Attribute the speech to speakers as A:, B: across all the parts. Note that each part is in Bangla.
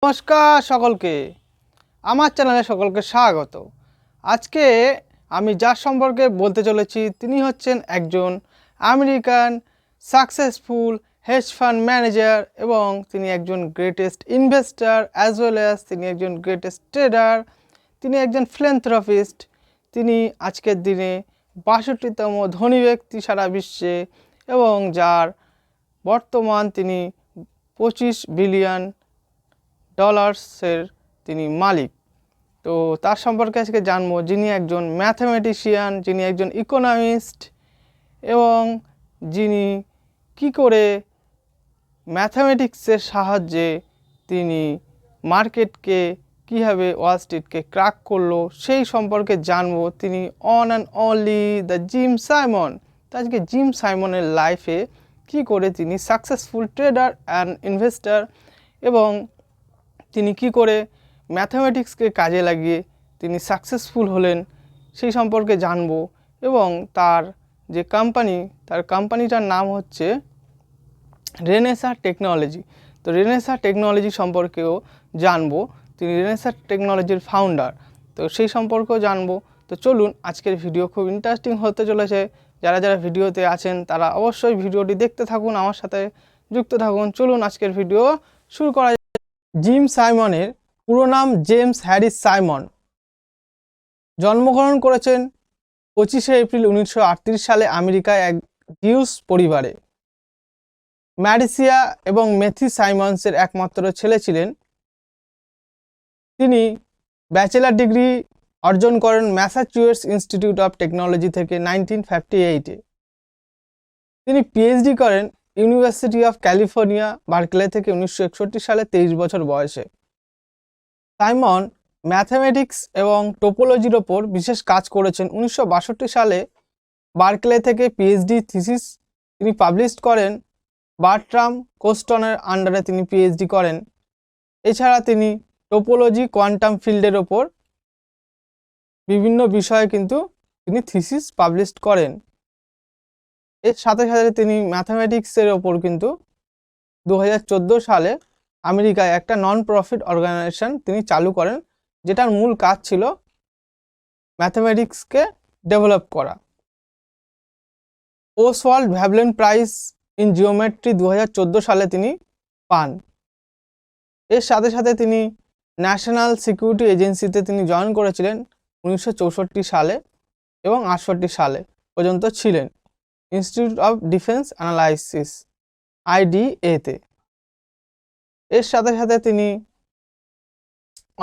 A: নমস্কার সকলকে, আমার চ্যানেলে সকলকে স্বাগত। আজকে আমি যার সম্পর্কে বলতে চলেছি তিনি হচ্ছেন একজন American successful hedge fund manager এবং তিনি একজন greatest investor as well as তিনি একজন গ্রেটেস্ট ট্রেডার। তিনি একজন ফিলান্থ্রপিস্ট। তিনি আজকের দিনে ৬২তম ধনী ব্যক্তি সারা বিশ্বে এবং যার বর্তমান তিনি $25 বিলিয়ন তিনি মালিক। তো তার সম্পর্কে আজকে জানবো, যিনি একজন ম্যাথমেটিশিয়ান, যিনি একজন ইকোনমিস্ট এবং যিনি কি করে ম্যাথমেটিক্সের সাহায্যে তিনি মার্কেটকে কীভাবে ওয়াল স্ট্রিটকে ক্র্যাক করলো সেই সম্পর্কে জানবো। তিনি on and only the gym Simon. তো আজকে জিম সাইমনের লাইফে কি করে তিনি সাকসেসফুল ট্রেডার অ্যান্ড ইনভেস্টার এবং তিনি কি করে ম্যাথমেটিক্সকে কাজে লাগিয়ে তিনি সাকসেসফুল হলেন সেই সম্পর্কে জানবো। এবং তার যে তার কোম্পানিটার নাম হচ্ছে রেনেসাঁ টেকনোলজি। তো রেনেসাঁ টেকনোলজি সম্পর্কেও জানবো। তিনি রেনেসাঁ টেকনোলজির ফাউন্ডার, তো সেই সম্পর্কেও জানবো। তো চলুন, আজকের ভিডিও খুব ইন্টারেস্টিং হতে চলেছে। যারা যারা ভিডিওতে আছেন তারা অবশ্যই ভিডিওটি দেখতে থাকুন, আমার সাথে যুক্ত থাকুন। চলুন আজকের ভিডিও শুরু করা। জিম সাইমনের পুরো নাম জেমস হ্যারিস সাইমন। জন্মগ্রহণ করেছেন 25শে এপ্রিল 1938 সালে আমেরিকায় এক জিউস পরিবারে। ম্যারিসিয়া এবং মেথি সাইমন্সের একমাত্র ছেলে ছিলেন। তিনি ব্যাচেলার ডিগ্রি অর্জন করেন ম্যাসাচুসেটস ইনস্টিটিউট অফ টেকনোলজি থেকে 1958-এ। তিনি পিএইচডি করেন ইউনিভার্সিটি অফ ক্যালিফোর্নিয়া বার্কলে থেকে 1961 সালে 23 বছর বয়সে। সাইমন ম্যাথমেটিক্স এবং টোপোলজির ওপর বিশেষ কাজ করেছেন। 1962 সালে বার্কলে থেকে পিএইচডি থিসিস তিনি পাবলিশ করেন। বার্ট্রাম কোস্টনের আন্ডারে তিনি পিএইচডি করেন। এছাড়া তিনি টোপোলজি কোয়ান্টাম ফিল্ডের ওপর বিভিন্ন বিষয়ে কিন্তু তিনি থিসিস পাবলিশ করেন। এর সাথে সাথে তিনি ম্যাথামেটিক্সের ওপর কিন্তু 2014 সালে আমেরিকায় একটা নন প্রফিট অর্গানাইজেশন তিনি চালু করেন, যেটার মূল কাজ ছিল ম্যাথামেটিক্সকে ডেভেলপ করা। ওসওয়াল্ড ভ্যাবলেন প্রাইজ ইন জিওমেট্রি 2014 সালে তিনি পান। এর সাথে সাথে তিনি ন্যাশনাল সিকিউরিটি এজেন্সিতে তিনি জয়েন করেছিলেন 1964 সালে এবং 68 সালে পর্যন্ত ছিলেন ইনস্টিটিউট অফ ডিফেন্স অ্যানালাইসিস IDA-তে। এর সাথে সাথে তিনি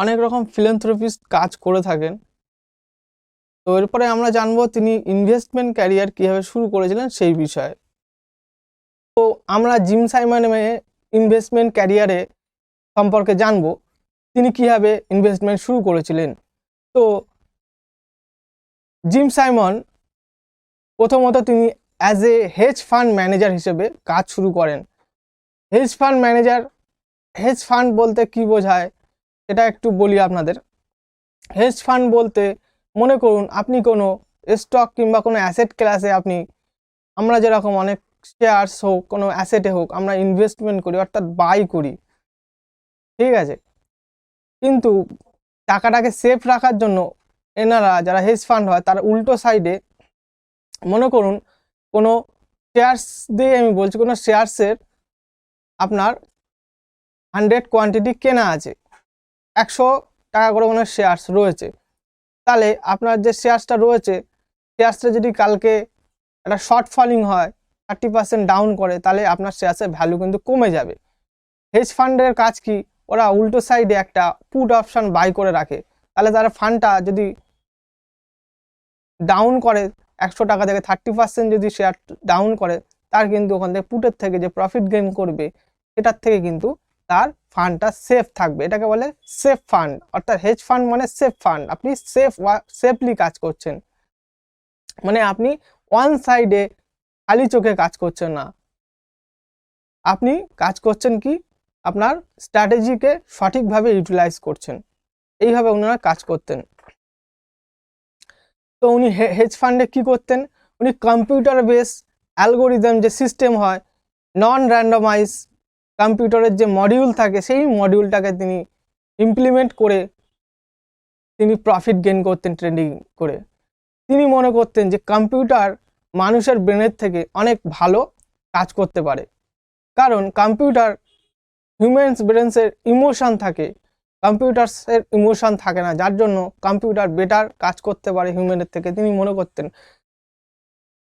A: অনেক রকম ফিলান্থ্রপিস্ট কাজ করে থাকেন। তো এরপরে আমরা জানবো তিনি ইনভেস্টমেন্ট ক্যারিয়ার কীভাবে শুরু করেছিলেন সেই বিষয়ে। তো আমরা জিম সাইমনের ইনভেস্টমেন্ট ক্যারিয়ারে সম্পর্কে জানবো, তিনি কীভাবে ইনভেস্টমেন্ট শুরু করেছিলেন। তো জিম সাইমন প্রথমত তিনি as a hedge fund manager হিসেবে কাজ শুরু করেন। হেজ ফান্ড বলতে কি বোঝায় এটা একটু বলি আপনাদের। হেজ ফান্ড বলতে মনে করুন আপনি কোনো স্টক কিংবা কোনো অ্যাসেট ক্লাসে আমরা যেরকম অনেক শেয়ার্স হোক, কোনো অ্যাসেটে হোক, আমরা ইনভেস্টমেন্ট করি, অর্থাৎ বাই করি, ঠিক আছে। কিন্তু টাকাটাকে সেফ রাখার জন্য এনারা যারা হেজ ফান্ড হয় তার উল্টো সাইডে মনে করুন কোনো শেয়ার্স দিয়ে আমি বলছি, কোনো শেয়ার্সের আপনার 100 কোয়ান্টিটি কেনা আছে, 100 টাকা করে কোনো শেয়ার্স রয়েছে। তাহলে আপনার যে শেয়ার্সটা রয়েছে, শেয়ার্সটা যদি কালকে একটা শর্ট ফলিং হয়, 30% ডাউন করে, তাহলে আপনার শেয়ার্সের ভ্যালু কিন্তু কমে যাবে। হেজ ফান্ডের কাজ কি, ওরা উল্টো সাইডে একটা পুট অপশন বাই করে রাখে। তাহলে তার ফান্ডটা যদি ডাউন করে 100 টাকা থেকে 30% যদি শেয়ার ডাউন করে, তার কিন্তু ওখান থেকে পুটের থেকে যে প্রফিট গেইন করবে সেটার থেকে কিন্তু তার ফান্ডটা সেফ থাকবে। এটাকে বলে সেফ ফান্ড, অর্থাৎ হেজ ফান্ড মানে সেফ ফান্ড। আপনি সেফলি কাজ করছেন, মানে আপনি ওয়ান সাইডে খালি চোখে কাজ করছেন না, আপনি কাজ করছেন কি আপনার স্ট্র্যাটেজিকে সঠিকভাবে ইউটিলাইজ করছেন। এইভাবে ওনারা কাজ করতেন। তো উনি হেজ ফান্ডে কি করতেন, উনি কম্পিউটার বেস অ্যালগোরিদম যে সিস্টেম হয়, নন র্যান্ডমাইজ কম্পিউটারের যে মডিউল থাকে সেই মডিউলটাকে তিনি ইমপ্লিমেন্ট করে তিনি প্রফিট গেইন করতেন ট্রেডিং করে। তিনি মনে করতেন যে কম্পিউটার মানুষের ব্রেনের থেকে অনেক ভালো কাজ করতে পারে, কারণ কম্পিউটার হিউম্যানস ব্রেনসের ইমোশন থাকে, কম্পিউটার্সের ইমোশন থাকে না, যার জন্য কম্পিউটার বেটার কাজ করতে পারে হিউম্যানের থেকে তিনি মনে করতেন।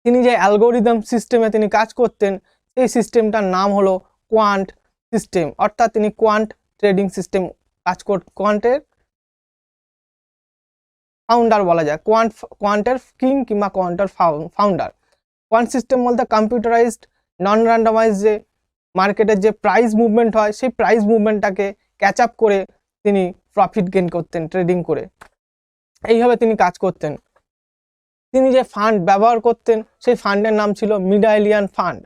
A: তিনি যে অ্যালগোরিদম সিস্টেমে তিনি কাজ করতেন সেই সিস্টেমটার নাম হলো কোয়ান্ট সিস্টেম, অর্থাৎ তিনি কোয়ান্ট ট্রেডিং সিস্টেম কাজ কোয়ান্টের ফাউন্ডার বলা যায়, কোয়ান্টের কিং কিংবা কোয়ান্টের ফাউন্ডার। কোয়ান্ট সিস্টেম বলতে কম্পিউটারাইজড নন র্যান্ডমাইজ যে মার্কেটের যে প্রাইস মুভমেন্ট হয় সেই প্রাইস মুভমেন্টটাকে ক্যাচ আপ করে তিনি প্রফিট গেইন করতেন ট্রেডিং করে, এইভাবে তিনি কাজ করতেন। তিনি যে ফান্ড ব্যবহার করতেন সেই ফান্ডের নাম ছিল মিডাইলিয়ান ফান্ড।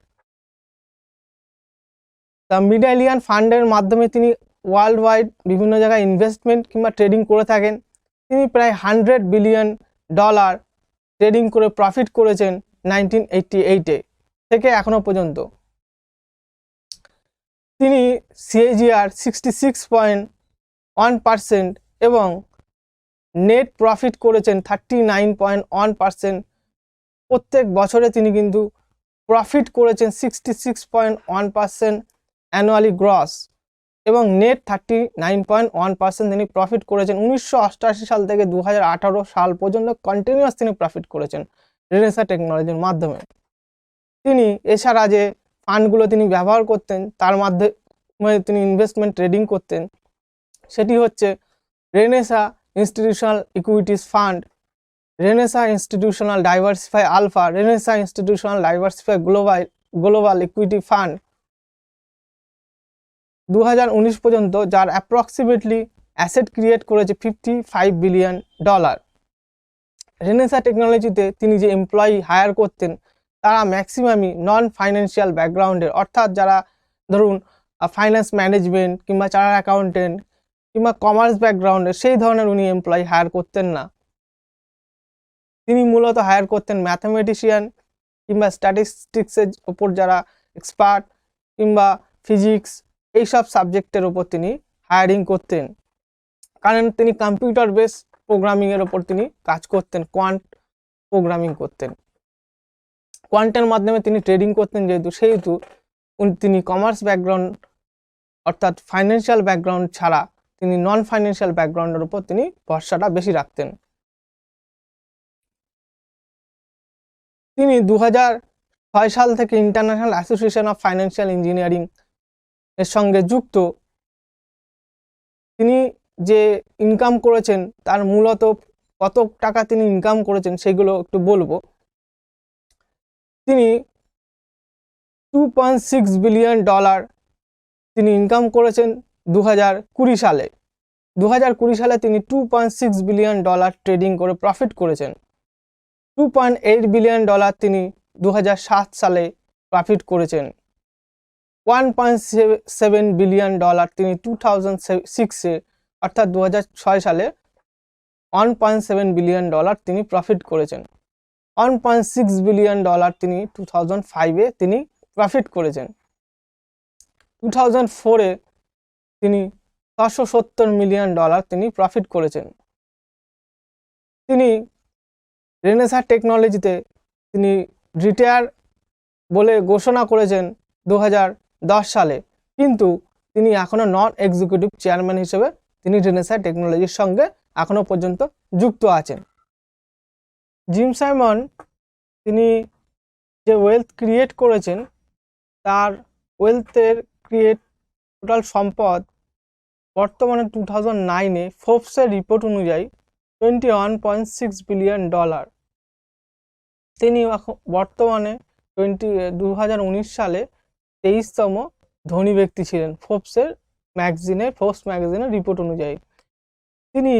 A: তা মিডাইলিয়ান ফান্ডের মাধ্যমে তিনি ওয়ার্ল্ড ওয়াইড বিভিন্ন জায়গায় ইনভেস্টমেন্ট কিংবা ট্রেডিং করে থাকেন। তিনি প্রায় $100 বিলিয়ন ট্রেডিং করে প্রফিট করেছেন 1988 থেকে এখনো পর্যন্ত। তিনি CAGR 66.1% এবং নেট প্রফিট করেছেন 39.1%। প্রত্যেক বছরে তিনি কিন্তু প্রফিট করেছেন 66.1% অ্যানুয়ালি গ্রস, এবং নেট 39.1% তিনি প্রফিট করেছেন। 1988 সাল থেকে 2018 সাল পর্যন্ত কন্টিনিউয়াস তিনি প্রফিট করেছেন রেনেসা টেকনোলজির মাধ্যমে। তিনি এছাড়া যে ফান্ডগুলো তিনি ব্যবহার করতেন তার মাধ্যমে তিনি ইনভেস্টমেন্ট ট্রেডিং করতেন, সেটি হচ্ছে Renaissance Institutional Equities Fund, Renaissance Institutional Diversified Alpha, Renaissance Institutional Diversified Global Equity Fund 2019 পর্যন্ত, যার অ্যাপ্রক্সিমেটলি অ্যাসেট ক্রিয়েট করেছে $55 বিলিয়ন। রেনেসা টেকনোলজিতে তিনি যে এমপ্লয়ি হায়ার করতেন তারা ম্যাক্সিমামই নন ফাইন্যান্সিয়াল ব্যাকগ্রাউন্ডের, অর্থাৎ যারা ধরুন ফাইন্যান্স ম্যানেজমেন্ট কিংবা চার্টার্ড অ্যাকাউন্টেন্ট কিংবা কমার্স ব্যাকগ্রাউন্ডের সেই ধরনের উনি এমপ্লয়ি হায়ার করতেন না। তিনি মূলত হায়ার করতেন ম্যাথামেটিশিয়ান কিংবা স্ট্যাটিস্টিক্সের ওপর যারা এক্সপার্ট কিংবা ফিজিক্স এইসব সাবজেক্টের ওপর তিনি হায়ারিং করতেন, কারণ তিনি কম্পিউটার বেস প্রোগ্রামিংয়ের ওপর তিনি কাজ করতেন, কোয়ান্ট প্রোগ্রামিং করতেন। কোয়ান্টের মাধ্যমে তিনি ট্রেডিং করতেন সেহেতু তিনি কমার্স ব্যাকগ্রাউন্ড অর্থাৎ ফাইন্যান্সিয়াল ব্যাকগ্রাউন্ড ছাড়া তিনি নন ফাইন্যান্সিয়াল ব্যাকগ্রাউন্ডের উপর তিনি ভরসাটা বেশি রাখতেন। তিনি 2006 সাল থেকে international association of financial engineering এর সঙ্গে যুক্ত। তিনি যে ইনকাম করেছেন তার মূলত কত টাকা তিনি ইনকাম করেছেন সেগুলো একটু বলবো। তিনি $2.6 বিলিয়ন তিনি ইনকাম করেছেন 2020 সালে। 2020 সালে তিনি $2.6 বিলিয়ন ট্রেডিং করে প্রফিট করেছেন। $2.8 বিলিয়ন তিনি 2007 সালে প্রফিট করেছেন। $1.7 বিলিয়ন তিনি 2006-এ অর্থাৎ 2006 সালে 1.7 বিলিয়ন তিনি প্রফিট করেছেন। 1.6 বিলিয়ন তিনি 2005-এ তিনি প্রফিট করেছেন। 2004-এ তিনি $670 মিলিয়ন তিনি প্রফিট করেছেন। তিনি রেনেসা টেকনোলজিতে তিনি রিটায়ার বলে ঘোষণা করেছেন 2010 সালে, কিন্তু তিনি এখনো নন এক্সিকিউটিভ চেয়ারম্যান হিসেবে তিনি রেনেসা টেকনোলজির সঙ্গে এখনো পর্যন্ত যুক্ত আছেন। জিম সাইমন তিনি যে ওয়েলথ ক্রিয়েট করেছেন তার ওয়েলথের টোটাল সম্পদ বর্তমানে 2009-এ ফোর্বসের রিপোর্ট অনুযায়ী $21.6 বিলিয়ন। তিনি বর্তমানে 2019 সালে 23তম ধনী ব্যক্তি ছিলেন ফোর্বস ম্যাগাজিনের রিপোর্ট অনুযায়ী। তিনি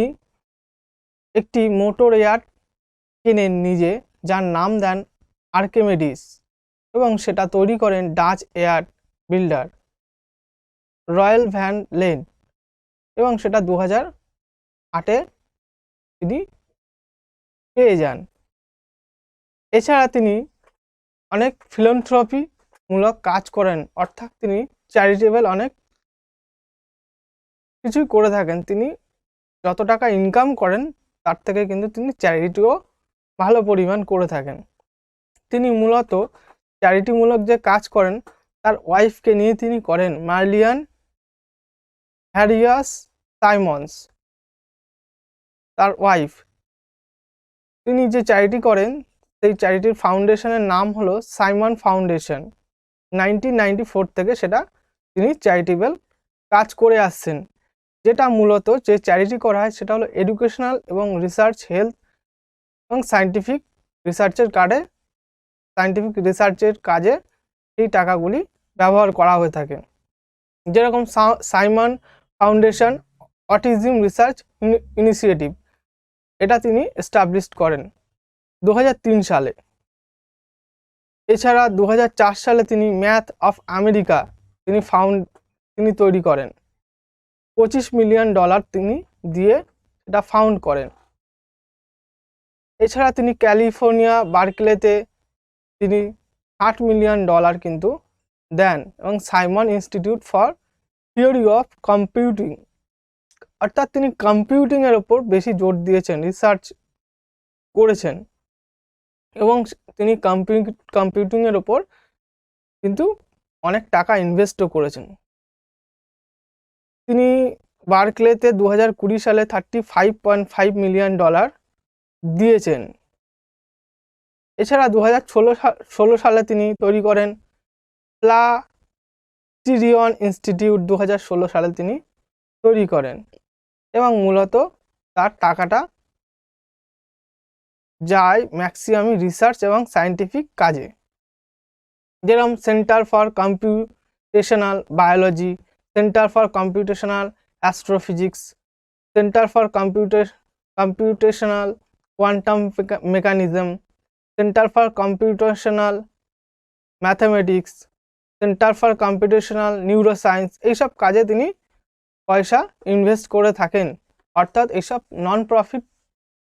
A: একটি মোটর ইয়াট কেনেন নিজে, যার নাম দেন আর্কিমিডিস, এবং সেটা তৈরি করেন Dutch air builder royal van lane, এবং সেটা 2008-এ তিনি পেয়ে যান। এছাড়া তিনি অনেক ফিলান্থ্রপি মূলক কাজ করেন, অর্থাৎ তিনি চ্যারিটেবল অনেক কিছুই করে থাকেন। তিনি যত টাকা ইনকাম করেন তার থেকে কিন্তু তিনি চ্যারিটিও ভালো পরিমাণ করে থাকেন। তিনি মূলত চ্যারিটিমূলক যে কাজ করেন তার ওয়াইফকে নিয়ে তিনি করেন, মার্লিয়ান হ্যারিয়াস সাইমন্স, তার ওয়াইফ। তিনি যে চ্যারিটি করেন সেই চ্যারিটির ফাউন্ডেশনের নাম হলো সাইমন ফাউন্ডেশন। 1994 থেকে সেটা তিনি চ্যারিটেবল কাজ করে আসছেন। যেটা মূলত যে চ্যারিটি করা হয় সেটা হলো এডুকেশনাল এবং রিসার্চ, হেলথ এবং সায়েন্টিফিক রিসার্চের কাজে এই টাকাগুলি ব্যবহার করা হয়ে থাকে। যেরকম Simon foundation autism research initiative, এটা তিনি এস্টাবলিশ করেন 2003 সালে। এছাড়া 2004 সালে তিনি ম্যাথ অফ আমেরিকা তিনি তৈরি করেন। $25 মিলিয়ন তিনি দিয়ে এটা ফাউন্ড করেন। এছাড়া তিনি ক্যালিফোর্নিয়া বার্কলেতে তিনি $60 মিলিয়ন কিন্তু দেন, এবং Simon institute for theory of computing, অর্থাৎ তিনি কম্পিউটিংয়ের ওপর বেশি জোর দিয়েছেন, রিসার্চ করেছেন, এবং তিনি কম্পিউটিংয়ের ওপর কিন্তু অনেক টাকা ইনভেস্টও করেছেন। তিনি বার্কলেতে 2020 সালে $35.5 মিলিয়ন দিয়েছেন। এছাড়া 2016 সালে তিনি তৈরি করেন প্লাটিরিয়ন ইনস্টিটিউট, 2016 সালে তিনি তৈরি করেন, এবং মূলত তার টাকাটা যায় ম্যাক্সিমামই রিসার্চ এবং সায়েন্টিফিক কাজে। যেরকম centre for computational biology, centre for computational astrophysics, centre for computational quantum mechanism, centre for computational mathematics, centre for computational neuroscience, এইসব কাজে তিনি পয়সা ইনভেস্ট করে থাকেন। অর্থাৎ এইসব নন প্রফিট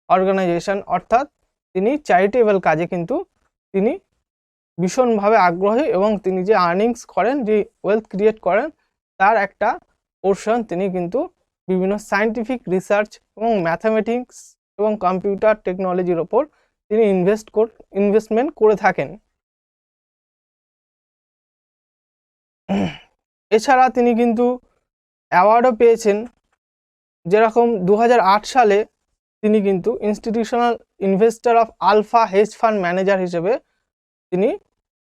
A: অর্গানাইজেশন, অর্থাৎ তিনি চ্যারিটেবল কাজে কিন্তু তিনি ভীষণভাবে আগ্রহী, এবং তিনি যে আর্নিংস করেন, যে ওয়েলথ ক্রিয়েট করেন, তার একটা পোর্শন তিনি কিন্তু বিভিন্ন সায়েন্টিফিক রিসার্চ এবং ম্যাথামেটিক্স এবং কম্পিউটার টেকনোলজির ওপর তিনি ইনভেস্টমেন্ট করে থাকেন। এছাড়া তিনি কিন্তু অ্যাওয়ার্ডও পেয়েছেন। যেরকম 2008 সালে তিনি কিন্তু Institutional Investor of Alpha hedge fund manager হিসেবে তিনি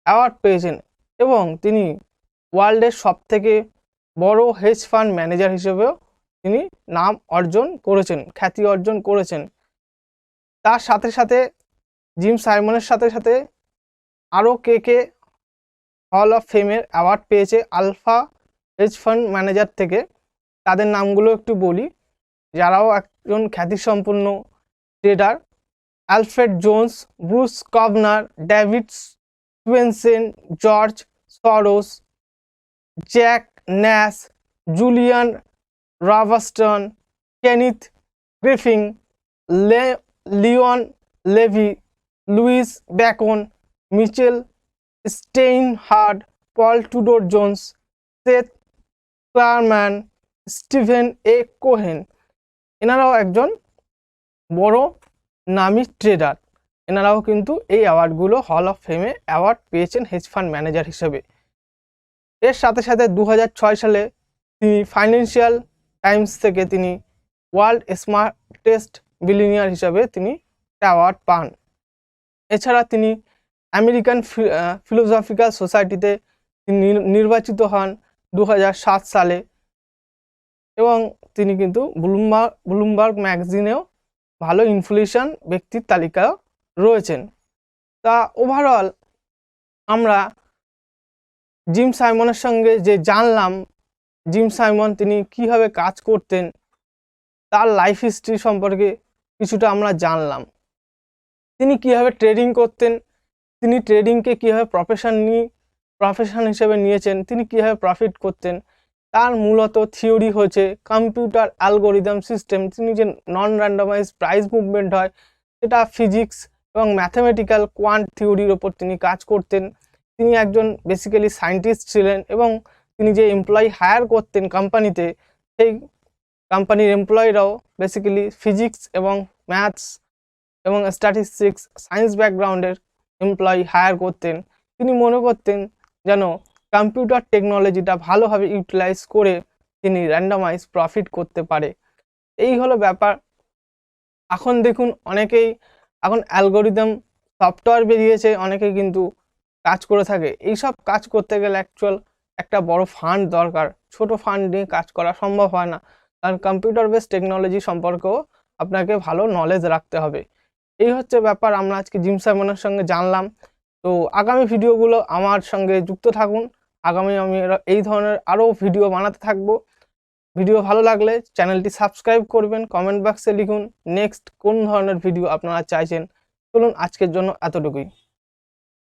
A: অ্যাওয়ার্ড পেয়েছেন, এবং তিনি ওয়ার্ল্ডের সবথেকে বড় হেজ ফান্ড ম্যানেজার হিসেবেও তিনি নাম অর্জন করেছেন, খ্যাতি অর্জন করেছেন। তার সাথে সাথে জিম সাইমনের সাথে সাথে আরও কে হল অফ ফেমের অ্যাওয়ার্ড পেয়েছে আলফা হেজ ফান্ড ম্যানেজার থেকে। তাদের নামগুলো একটু বলি, যারাও একজন খ্যাতিসম্পন্ন trader: Alfred Jones, Bruce Kovner, David Spensen, George Soros, Jack Nash, Julian Robertson, Kenneth Griffin, Leon Levy, Louis Bacon, Mitchell Steinhardt, Paul Tudor Jones, Seth Klarman, Steven A Cohen, এনারাও একজন বড় নামী ট্রেডার। এনারাও কিন্তু এই অ্যাওয়ার্ডগুলো হল অফ ফেমে অ্যাওয়ার্ড পেয়েছেন হেজ ফান্ড ম্যানেজার হিসেবে। এর সাথে সাথে 2006 সালে তিনি ফাইন্যান্সিয়াল টাইমস থেকে তিনি ওয়ার্ল্ড স্মার্টেস্ট বিলিয়নিয়ার হিসাবে তিনি অ্যাওয়ার্ড পান। এছাড়া তিনি আমেরিকান ফিলোসফিক্যাল সোসাইটিতে তিনি নির্বাচিত হন 2007 সালে, এবং তিনি কিন্তু ব্লুমবার্গ ম্যাগাজিনেও ভালো ইনফ্লুয়েন্সার ব্যক্তির তালিকাও রয়েছেন। তা ওভারঅল আমরা জিম সাইমনের সঙ্গে যে জানলাম, জিম সাইমন তিনি কিভাবে কাজ করতেন, তার লাইফ হিস্ট্রি সম্পর্কে কিছুটা আমরা জানলাম। তিনি কিভাবে ট্রেডিং করতেন, তিনি ট্রেডিংকে কীভাবে প্রফেশন হিসেবে নিয়েছেন, তিনি কীভাবে প্রফিট করতেন, তার মূলত থিওরি হচ্ছে কম্পিউটার অ্যালগোরিদম সিস্টেম। তিনি যে নন র্যান্ডমাইজ প্রাইস মুভমেন্ট হয় সেটা ফিজিক্স এবং ম্যাথামেটিক্যাল কোয়ান্ট থিওরির ওপর তিনি কাজ করতেন। তিনি একজন বেসিক্যালি সায়েন্টিস্ট ছিলেন, এবং তিনি যে এমপ্লয়ি হায়ার করতেন কোম্পানিতে, সেই কোম্পানির এমপ্লয়িরাও বেসিক্যালি ফিজিক্স এবং ম্যাথস এবং স্ট্যাটিস্টিক্স সায়েন্স ব্যাকগ্রাউন্ডের এমপ্লয়ি হায়ার করতেন। তিনি মনে করতেন যেন কম্পিউটার টেকনোলজিটা ভালোভাবে ইউটিলাইজ করে তিনি র্যান্ডামাইজ প্রফিট করতে পারে। এই হলো ব্যাপার। এখন দেখুন অনেকেই এখন অ্যালগোরিদম সফটওয়্যার বেরিয়েছে, অনেকেই কিন্তু কাজ করে থাকে। এইসব কাজ করতে গেলে অ্যাকচুয়াল একটা বড় ফান্ড দরকার, ছোট ফান্ড নিয়ে কাজ করা সম্ভব হয় না, কারণ কম্পিউটার বেস টেকনোলজি সম্পর্কেও আপনাকে ভালো নলেজ রাখতে হবে। এই হচ্ছে ব্যাপার, আমরা আজকে জিম সাইমনের সঙ্গে জানলাম। তো আগামী ভিডিওগুলো আমার সঙ্গে যুক্ত থাকুন, আগামী আমি এই ধরনের আরও ভিডিও বানাতে থাকবো। ভিডিও ভালো লাগলে চ্যানেলটি সাবস্ক্রাইব করবেন, কমেন্ট বক্সে লিখুন নেক্সট কোন ধরনের ভিডিও আপনারা চাইছেন। চলুন আজকের জন্য এতটুকুই।